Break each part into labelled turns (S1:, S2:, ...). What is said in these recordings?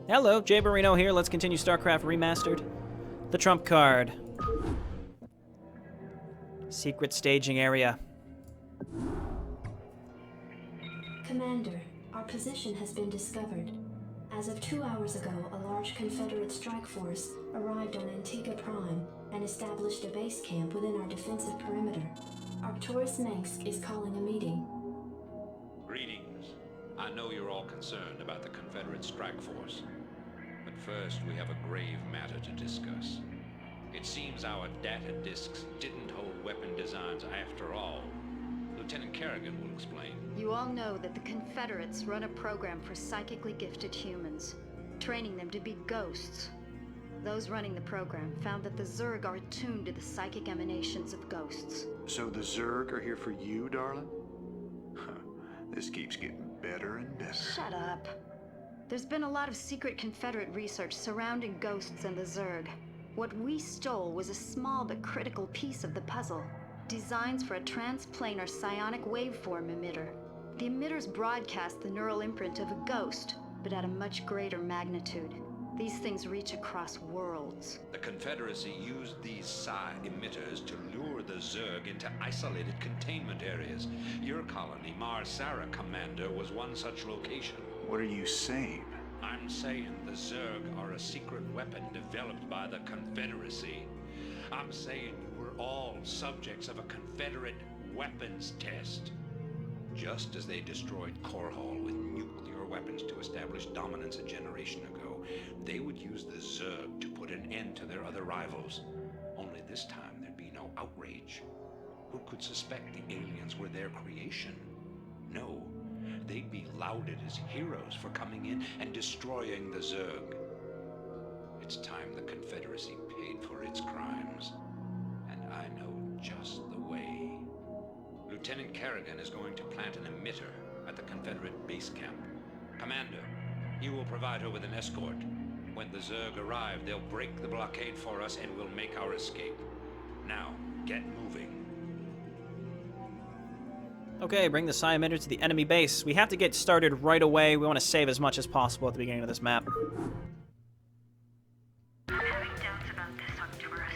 S1: Hello, Jay Barino here. Let's continue StarCraft Remastered. The trump card. Secret staging area.
S2: Commander, our position has been discovered. As of 2 hours ago, a large Confederate strike force arrived on Antigua Prime and established a base camp within our defensive perimeter. Arcturus Mengsk is calling a meeting.
S3: Greetings. I know you're all concerned about the Confederate strike force. But first, we have a grave matter to discuss. It seems our data disks didn't hold weapon designs after all. Lieutenant Kerrigan will explain.
S4: You all know that the Confederates run a program for psychically gifted humans, training them to be ghosts. Those running the program found that the Zerg are attuned to the psychic emanations of ghosts.
S5: So the Zerg are here for you, darling? This keeps getting better and better.
S4: Shut up. There's been a lot of secret Confederate research surrounding ghosts and the Zerg. What we stole was a small but critical piece of the puzzle. Designs for a transplanar psionic waveform emitter. The emitters broadcast the neural imprint of a ghost, but at a much greater magnitude. These things reach across worlds.
S3: The Confederacy used these psi emitters to lure the Zerg into isolated containment areas. Your colony, Mars Sara Commander, was one such location.
S5: What are you saying?
S3: I'm saying the Zerg are a secret weapon developed by the Confederacy. I'm saying we're all subjects of a Confederate weapons test. Just as they destroyed Korhal with nuclear weapons to establish dominance a generation ago, they would use the Zerg to put an end to their other rivals. Only this time there'd be no outrage. Who could suspect the aliens were their creation? No, they'd be lauded as heroes for coming in and destroying the Zerg. It's time the Confederacy paid for its crimes. And I know just the way. Lieutenant Kerrigan is going to plant an emitter at the Confederate base camp. Commander, you will provide her with an escort. When the Zerg arrive, they'll break the blockade for us and we'll make our escape. Now, get moving.
S1: Okay, bring the psi emitter to the enemy base. We have to get started right away. We want to save as much as possible at the beginning of this map.
S6: I'm having doubts about this, Arcturus.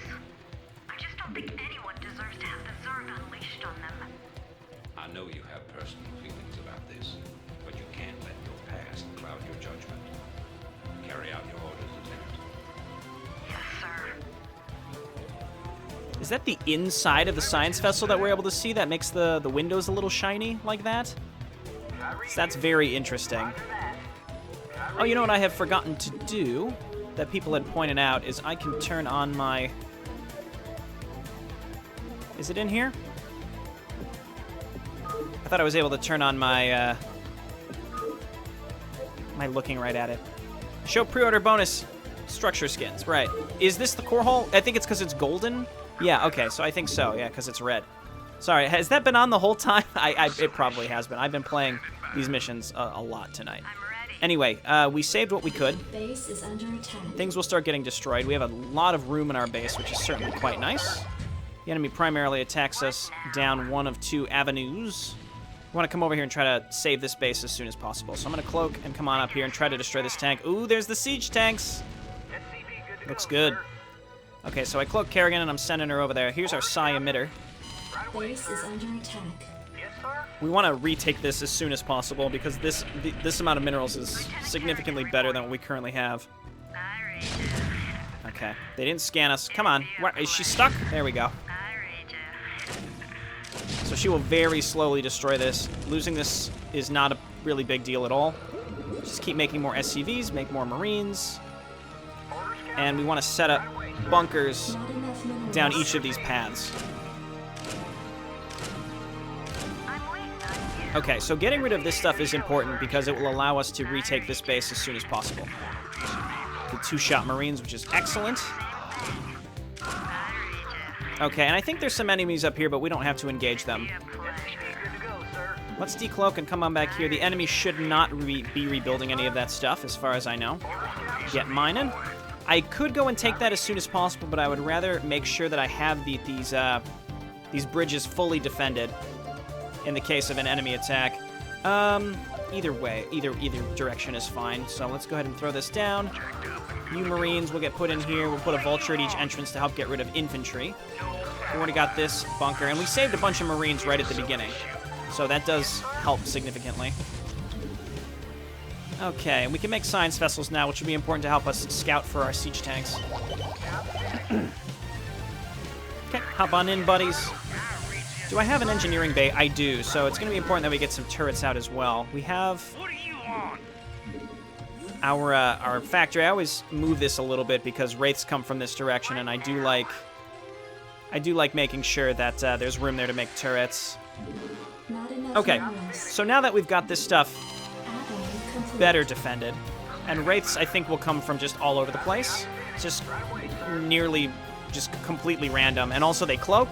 S6: I just don't think anyone deserves to have the Zerg unleashed on them.
S3: I know you have personal feelings about this, but you can't let your past cloud your judgment. Carry out your orders, Lieutenant.
S6: Yes, sir.
S1: Is that the inside of the science vessel that we're able to see that makes the windows a little shiny like that? So that's very interesting. Oh, you know what I have forgotten to do that people had pointed out is I can turn on my... Is it in here? I thought I was able to turn on my... Am I looking right at it? Show pre-order bonus structure skins, right. Is this the core hull? I think it's because it's golden. Yeah, okay, so I think so, yeah, because it's red. Sorry, has that been on the whole time? It probably has been. I've been playing these missions a lot tonight. Anyway, we saved what we could.
S2: Base is under attack.
S1: Things will start getting destroyed. We have a lot of room in our base, which is certainly quite nice. The enemy primarily attacks us down one of two avenues. We want to come over here and try to save this base as soon as possible. So I'm going to cloak and come on up here and try to destroy this tank. Ooh, there's the siege tanks. Looks good. Okay, so I cloak Kerrigan and I'm sending her over there. Here's our psi emitter.
S2: Base is under attack.
S1: We want to retake this as soon as possible because this amount of minerals is significantly better than what we currently have. Okay, they didn't scan us. Come on. What, is she stuck? There we go. So she will very slowly destroy this. Losing this is not a really big deal at all. Just keep making more SCVs, make more Marines. And we want to set up bunkers down each of these paths. Okay, so getting rid of this stuff is important because it will allow us to retake this base as soon as possible. The two-shot Marines, which is excellent. Okay, and I think there's some enemies up here, but we don't have to engage them. Let's decloak and come on back here. The enemy should not be rebuilding any of that stuff, as far as I know. Get mining. I could go and take that as soon as possible, but I would rather make sure that I have these bridges fully defended in the case of an enemy attack. either way, either direction is fine. So let's go ahead and throw this down. New Marines will get put in here. We'll put a vulture at each entrance to help get rid of infantry. We already got this bunker, and we saved a bunch of Marines right at the beginning. So that does help significantly. Okay, and we can make science vessels now, which will be important to help us scout for our siege tanks. Okay, hop on in, buddies. Do I have an engineering bay? I do, so it's going to be important that we get some turrets out as well. We have our factory. I always move this a little bit because wraiths come from this direction, and I do like making sure that there's room there to make turrets. Okay, so now that we've got this stuff better defended, and wraiths I think will come from just all over the place, just completely random, and also they cloak.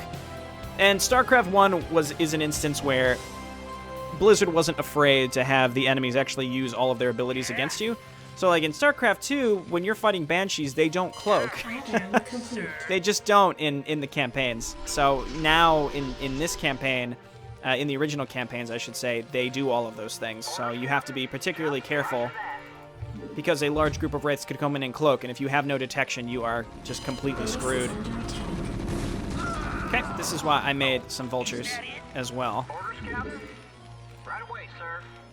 S1: And StarCraft 1 is an instance where Blizzard wasn't afraid to have the enemies actually use all of their abilities against you. So like in StarCraft 2, when you're fighting Banshees, they don't cloak. They just don't in the campaigns. So now in this campaign, in the original campaigns, I should say, they do all of those things. So you have to be particularly careful because a large group of wraiths could come in and cloak, and if you have no detection, you are just completely screwed. Okay, this is why I made some vultures as well.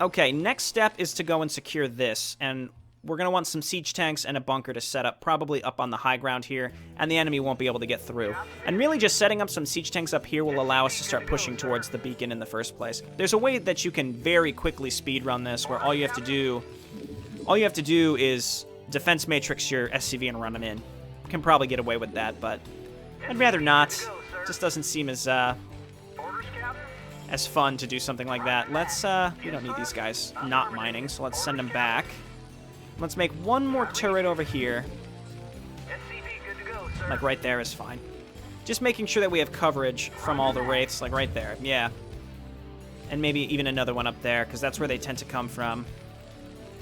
S1: Okay, next step is to go and secure this, and we're going to want some siege tanks and a bunker to set up, probably up on the high ground here, and the enemy won't be able to get through. And really just setting up some siege tanks up here will allow us to start pushing towards the beacon in the first place. There's a way that you can very quickly speedrun this, where all you have to do is defense matrix your SCV and run them in. Can probably get away with that, but I'd rather not. Just doesn't seem as fun to do something like that. Let's we don't need these guys not mining, so let's send them back. Let's make one more turret over here. Like right there is fine. Just making sure that we have coverage from all the wraiths, like right there. Yeah. And maybe even another one up there, because that's where they tend to come from.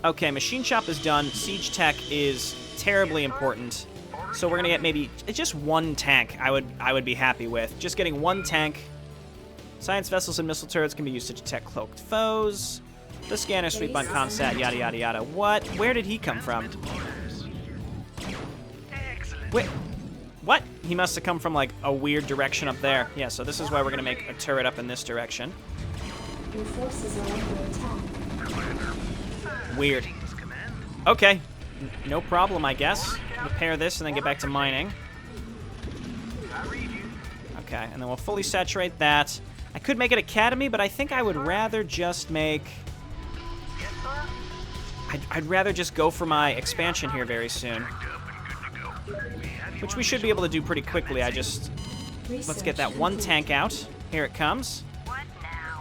S1: Okay, machine shop is done. Siege tech is terribly important. So we're gonna get maybe just one tank. I would be happy with just getting one tank. Science vessels and missile turrets can be used to detect cloaked foes. The scanner sweep on Comsat, yada yada yada. What? Where did he come from? Wait, what? He must have come from like a weird direction up there. Yeah, so this is why we're gonna make a turret up in this direction.
S2: Your forces are under attack.
S1: Weird. Okay, no problem, I guess. Repair this and then get back to mining. Okay, and then we'll fully saturate that. I could make it Academy, but I think I would rather just make... I'd rather just go for my expansion here very soon. Which we should be able to do pretty quickly. Let's get that one tank out. Here it comes.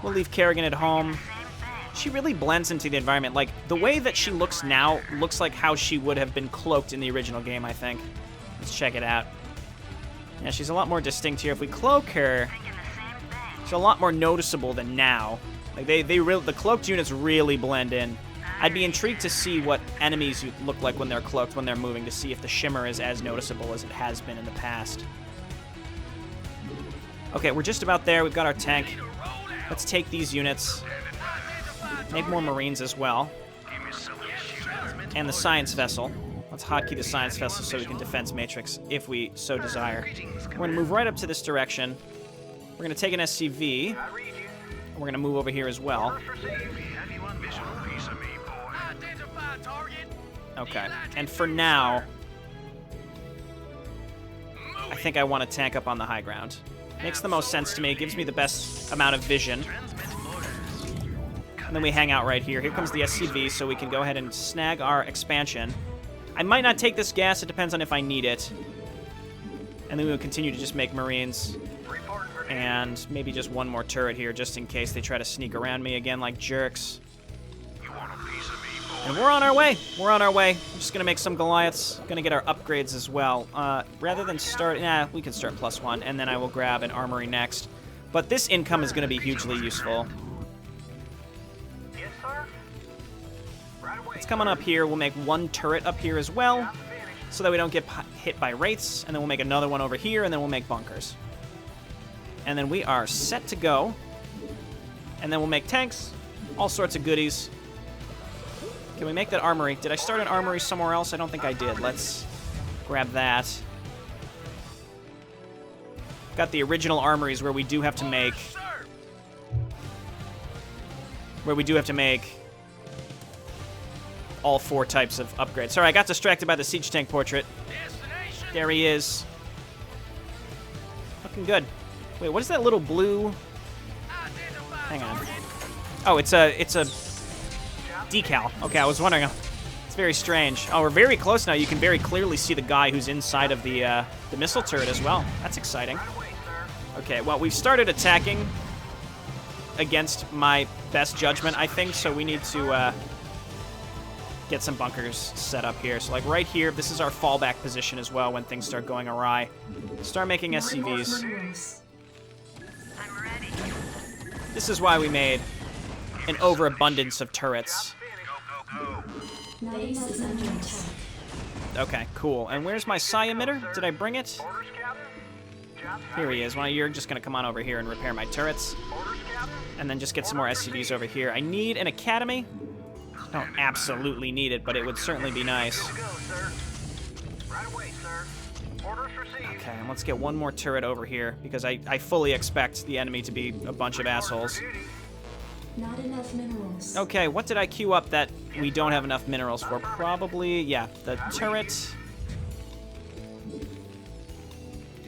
S1: We'll leave Kerrigan at home. She really blends into the environment. Like, the way that she looks now looks like how she would have been cloaked in the original game, I think. Let's check it out. Yeah, she's a lot more distinct here. If we cloak her, she's a lot more noticeable than now. Like, the cloaked units really blend in. I'd be intrigued to see what enemies look like when they're cloaked, when they're moving, to see if the shimmer is as noticeable as it has been in the past. Okay, we're just about there. We've got our tank. Let's take these units. Make more Marines as well. And the science vessel. Let's hotkey the science vessel so we can defense matrix if we so desire. We're going to move right up to this direction. We're going to take an SCV. And we're going to move over here as well. Okay. And for now, I think I want to tank up on the high ground. Makes the most sense to me. It gives me the best amount of vision. And then we hang out right here. Here comes the SCV, so we can go ahead and snag our expansion. I might not take this gas. It depends on if I need it. And then we'll continue to just make Marines. And maybe just one more turret here, just in case they try to sneak around me again like jerks. And we're on our way. We're on our way. I'm just going to make some Goliaths. Going to get our upgrades as well. Rather than start... we can start +1, and then I will grab an armory next. But this income is going to be hugely useful. It's coming up here. We'll make one turret up here as well, so that we don't get hit by wraiths. And then we'll make another one over here, and then we'll make bunkers. And then we are set to go. And then we'll make tanks, all sorts of goodies. Can we make that armory? Did I start an armory somewhere else? I don't think I did. Let's grab that. Got the original armories where we do have to make... all 4 types of upgrades. Sorry, I got distracted by the siege tank portrait. There he is. Looking good. Wait, what is that little blue... Hang on. Oh, it's a decal. Okay, I was wondering. It's very strange. Oh, we're very close now. You can very clearly see the guy who's inside of the missile turret as well. That's exciting. Okay, well, we've started attacking against my best judgment, I think, so we need to get some bunkers set up here. So, like, right here, this is our fallback position as well when things start going awry. Start making SCVs.
S6: I'm ready.
S1: This is why we made an overabundance of turrets.
S2: Base is under attack.
S1: Okay, cool. And where's my psi emitter? Did I bring it? Here he is. Well, you're just going to come on over here and repair my turrets. And then just get some more SCVs over here. I need an academy. I don't absolutely need it, but it would certainly be nice. Okay, and let's get one more turret over here, because I fully expect the enemy to be a bunch of assholes.
S2: Not enough minerals.
S1: Okay, what did I queue up that we don't have enough minerals for? Probably, yeah, the turret.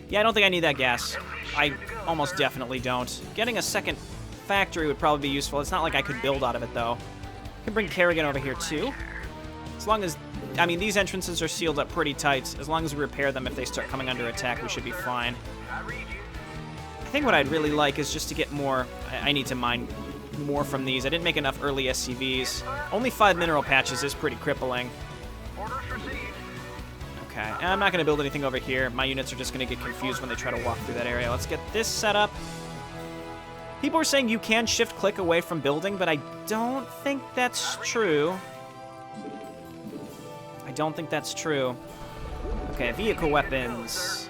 S1: Yeah, I don't think I need that gas. I almost definitely don't. Getting a second factory would probably be useful. It's not like I could build out of it, though. I can bring Kerrigan over here, too. As long as... I mean, these entrances are sealed up pretty tight. As long as we repair them if they start coming under attack, we should be fine. I think what I'd really like is just to get more... I need to mine more from these. I didn't make enough early SCVs. Only 5 mineral patches is pretty crippling. Okay, and I'm not going to build anything over here. My units are just going to get confused when they try to walk through that area. Let's get this set up. People are saying you can shift-click away from building, but I don't think that's true. I don't think that's true. Okay, vehicle weapons.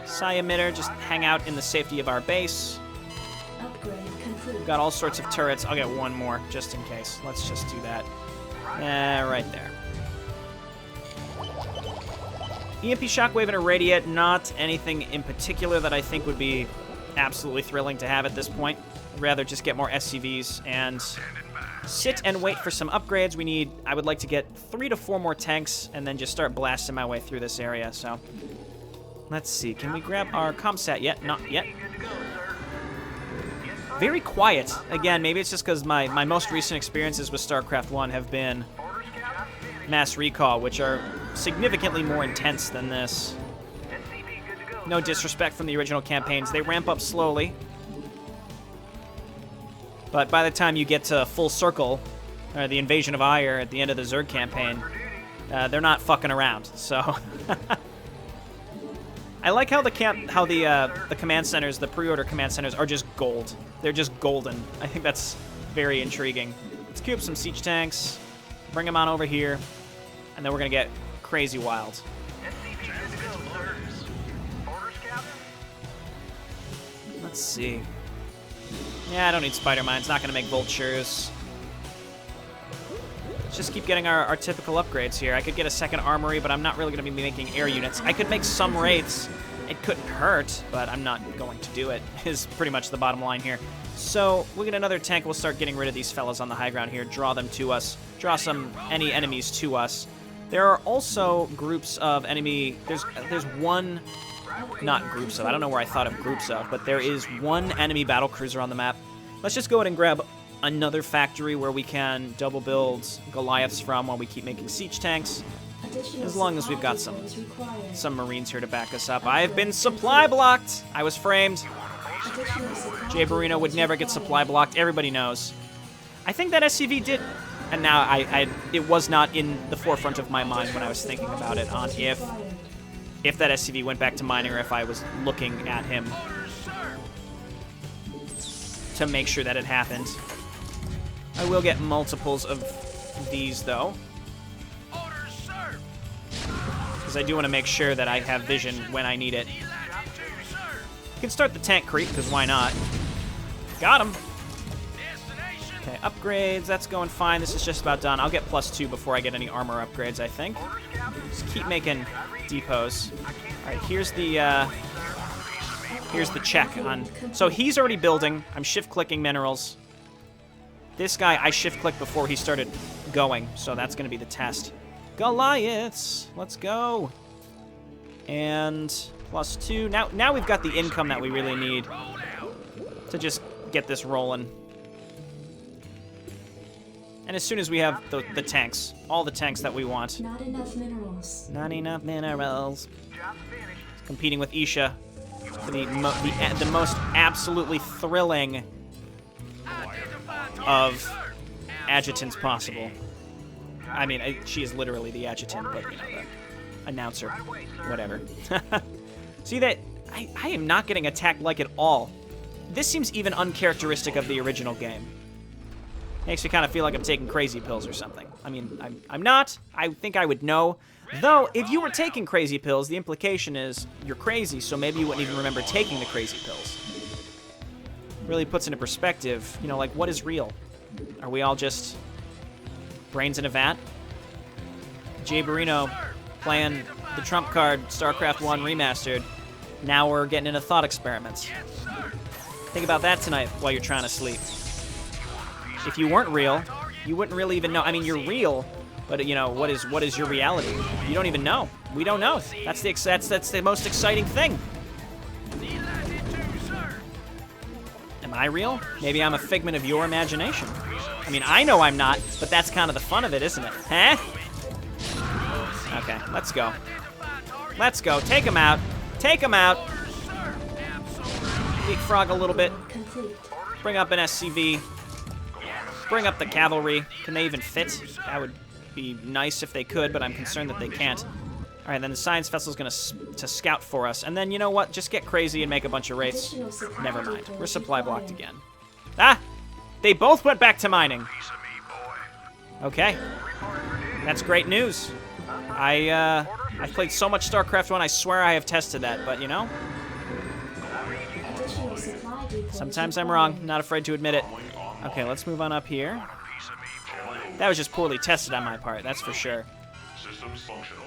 S1: Psi emitter, just hang out in the safety of our base.
S2: Upgrade complete.
S1: Got all sorts of turrets. I'll get one more, just in case. Let's just do that. Right there. EMP shockwave and irradiate, not anything in particular that I think would be absolutely thrilling to have at this point. I'd rather just get more SCVs and sit and wait for some upgrades. I would like to get 3 to 4 more tanks and then just start blasting my way through this area, so. Let's see, can we grab our ComSat yet? Not yet. Very quiet. Again, maybe it's just because my most recent experiences with StarCraft 1 have been Mass Recall, which are significantly more intense than this. No disrespect from the original campaigns. They ramp up slowly. But by the time you get to Full Circle, or the Invasion of Ire at the end of the Zerg campaign, they're not fucking around, so... I like how the command centers, the pre-order command centers, are just gold. They're just golden. I think that's very intriguing. Let's queue up some siege tanks, bring them on over here, and then we're gonna get crazy wild. Let's see. Yeah, I don't need spider mines. Not gonna make vultures. Let's just keep getting our typical upgrades here. I could get a second armory, but I'm not really gonna be making air units. I could make some raids. It couldn't hurt, but I'm not going to do it, is pretty much the bottom line here. So we'll get another tank. We'll start getting rid of these fellas on the high ground here. Draw them to us. Draw any enemies to us. There are also groups of enemy... There's one... Not groups of. I don't know where I thought of groups of, but there is one enemy battlecruiser on the map. Let's just go ahead and grab another factory where we can double build Goliaths from while we keep making siege tanks. As long as we've got some Marines here to back us up. I've been supply blocked! I was framed. Jay Barino would never get supply blocked. Everybody knows. I think that SCV did... And now it was not in the forefront of my mind when I was thinking about it on if that SCV went back to mining or if I was looking at him to make sure that it happened. I will get multiples of these, though. Because I do want to make sure that I have vision when I need it. You can start the tank creep, because why not? Got him! Okay, Upgrades, that's going fine. This is just about done. I'll get +2 before I get any armor upgrades, I think. Just keep making depots. All right, here's the check on. So he's already building. I'm shift-clicking minerals. This guy, I shift-clicked before he started going, so that's going to be the test. Goliaths, let's go. And +2. Now we've got the income that we really need to just get this rolling. And as soon as we have the tanks, all the tanks that we want.
S2: Not enough minerals.
S1: Not enough minerals. Competing with Isha for the most absolutely thrilling of adjutants possible. I mean, she is literally the adjutant, but you know, the announcer, whatever. See that? I am not getting attacked like at all. This seems even uncharacteristic of the original game. Makes me kind of feel like I'm taking crazy pills or something. I mean, I'm not. I think I would know. Though, if you were taking crazy pills, the implication is you're crazy, so maybe you wouldn't even remember taking the crazy pills. Really puts into perspective, you know, like, what is real? Are we all just brains in a vat? Jay Barrino playing the trump card, StarCraft 1 Remastered. Now we're getting into thought experiments. Think about that tonight while you're trying to sleep. If you weren't real, you wouldn't really even know. I mean, you're real, but you know, what is your reality? You don't even know. We don't know. That's the most exciting thing. Am I real? Maybe I'm a figment of your imagination. I mean, I know I'm not, but that's kind of the fun of it, isn't it? Huh? Okay, let's go. Let's go. Take him out. Take him out. Leapfrog a little bit. Bring up an SCV. Bring up the cavalry. Can they even fit? That would be nice if they could, but I'm concerned that they can't. All right, then the science vessel's going to scout for us. And then, you know what? Just get crazy and make a bunch of wraiths. Never mind. We're supply blocked again. Ah! They both went back to mining. Okay. That's great news. I've played so much StarCraft 1, I swear I have tested that, but, you know? Sometimes I'm wrong. Not afraid to admit it. Okay, let's move on up here. That was just poorly tested on my part, that's for sure.
S7: Systems functional.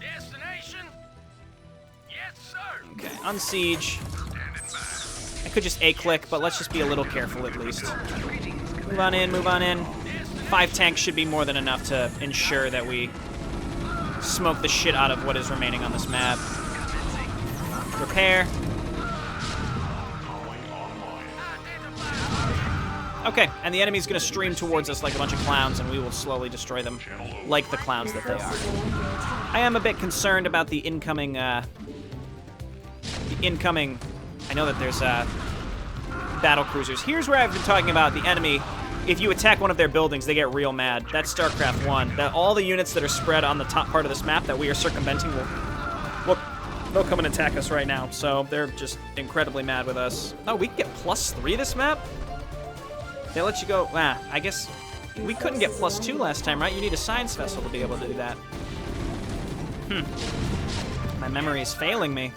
S7: Destination? Yes, sir.
S1: Okay, unsiege. I could just A-click, but let's just be a little careful at least. Move on in, move on in. 5 tanks should be more than enough to ensure that we smoke the shit out of what is remaining on this map. Repair. Okay, and the enemy's gonna stream towards us like a bunch of clowns, and we will slowly destroy them like the clowns that they are. I am a bit concerned about the incoming, I know that there's, battle cruisers. Here's where I've been talking about the enemy. If you attack one of their buildings, they get real mad. That's StarCraft 1. That all the units that are spread on the top part of this map that we are circumventing they'll come and attack us right now. So they're just incredibly mad with us. Oh, we can get +3 this map? They let you go. I guess we couldn't get +2 last time, right? You need a science vessel to be able to do that. My memory is failing me.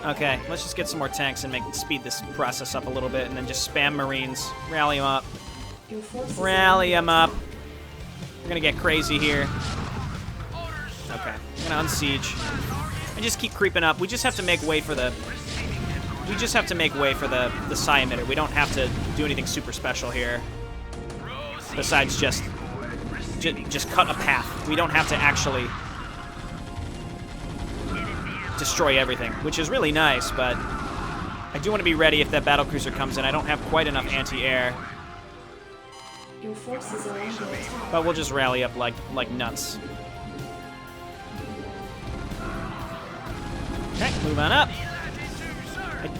S1: Okay, let's just get some more tanks and speed this process up a little bit, and then just spam Marines. Rally them up. Rally them up. We're gonna get crazy here. Okay, I'm gonna unsiege. And just keep creeping up. We just have to make way for the. We just have to make way for the psi emitter. We don't have to do anything super special here. Besides just cut a path. We don't have to actually destroy everything, which is really nice, but I do want to be ready if that battlecruiser comes in. I don't have quite enough anti-air. But we'll just rally up like nuts. Okay, move on up.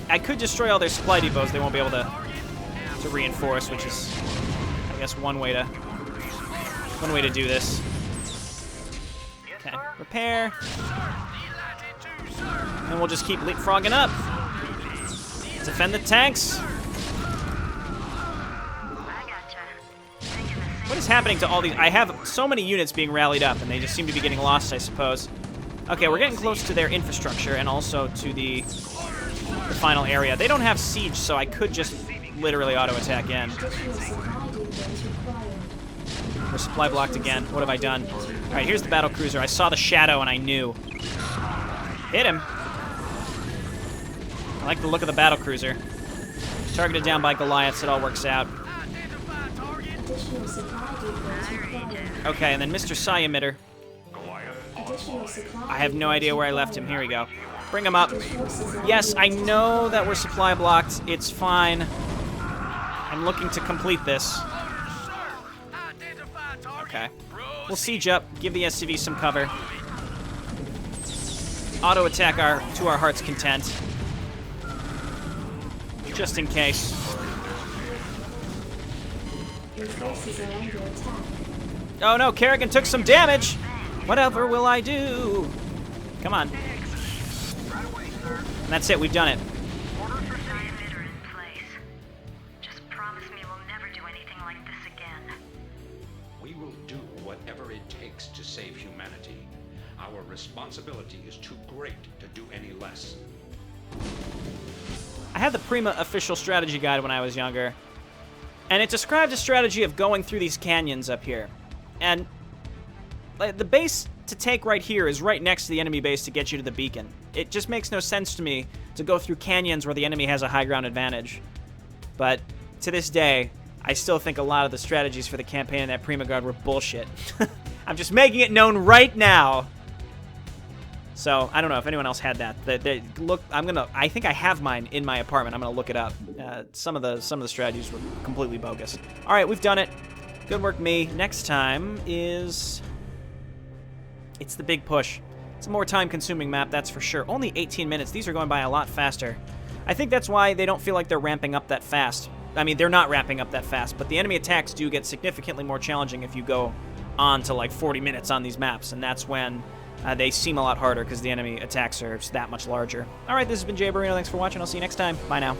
S1: I could destroy all their supply depots. They won't be able to reinforce, which is, I guess, one way to do this. Okay, repair. And we'll just keep leapfrogging up. Defend the tanks. What is happening to all these? I have so many units being rallied up, and they just seem to be getting lost, I suppose. Okay, we're getting close to their infrastructure and also to the final area. They don't have siege, so I could just literally auto-attack in.
S2: Additional supply depots required.
S1: We're supply blocked again. What have I done? All right, here's the battle cruiser. I saw the shadow and I knew. Hit him. I like the look of the battle cruiser. Targeted down by Goliaths. It all works out.
S2: Additional supply depots required.
S1: Okay, and then Mr. Psi Emitter.
S2: Additional supply
S1: I have no idea where I left him. Here we go. Bring him up.
S2: Forces are
S1: Yes, I
S2: under
S1: know that we're supply blocked. It's fine. I'm looking to complete this. Okay. We'll siege up, give the SCV some cover. Auto attack to our heart's content. Just in case.
S2: Your forces are under attack.
S1: Oh no, Kerrigan took some damage! Whatever will I do? Come on. And that's it, we've done it.
S6: Emitter in place. Just promise me we'll never do anything like this again.
S3: We will do whatever it takes to save humanity. Our responsibility is too great to do any less.
S1: I had the Prima official strategy guide when I was younger, and it described a strategy of going through these canyons up here. And the base to take right here is right next to the enemy base to get you to the beacon. It just makes no sense to me to go through canyons where the enemy has a high ground advantage. But to this day, I still think a lot of the strategies for the campaign in that Prima Guard were bullshit. I'm just making it known right now. So I don't know if anyone else had that. Look, I think I have mine in my apartment. I'm gonna look it up. Some of the strategies were completely bogus. All right, we've done it. Good work, me. Next time is it's the big push. It's a more time-consuming map, that's for sure. Only 18 minutes. These are going by a lot faster. I think that's why they don't feel like they're ramping up that fast. I mean, they're not ramping up that fast, but the enemy attacks do get significantly more challenging if you go on to like 40 minutes on these maps, and that's when they seem a lot harder because the enemy attacks are just that much larger. All right, this has been Jay Barino. Thanks for watching. I'll see you next time. Bye now.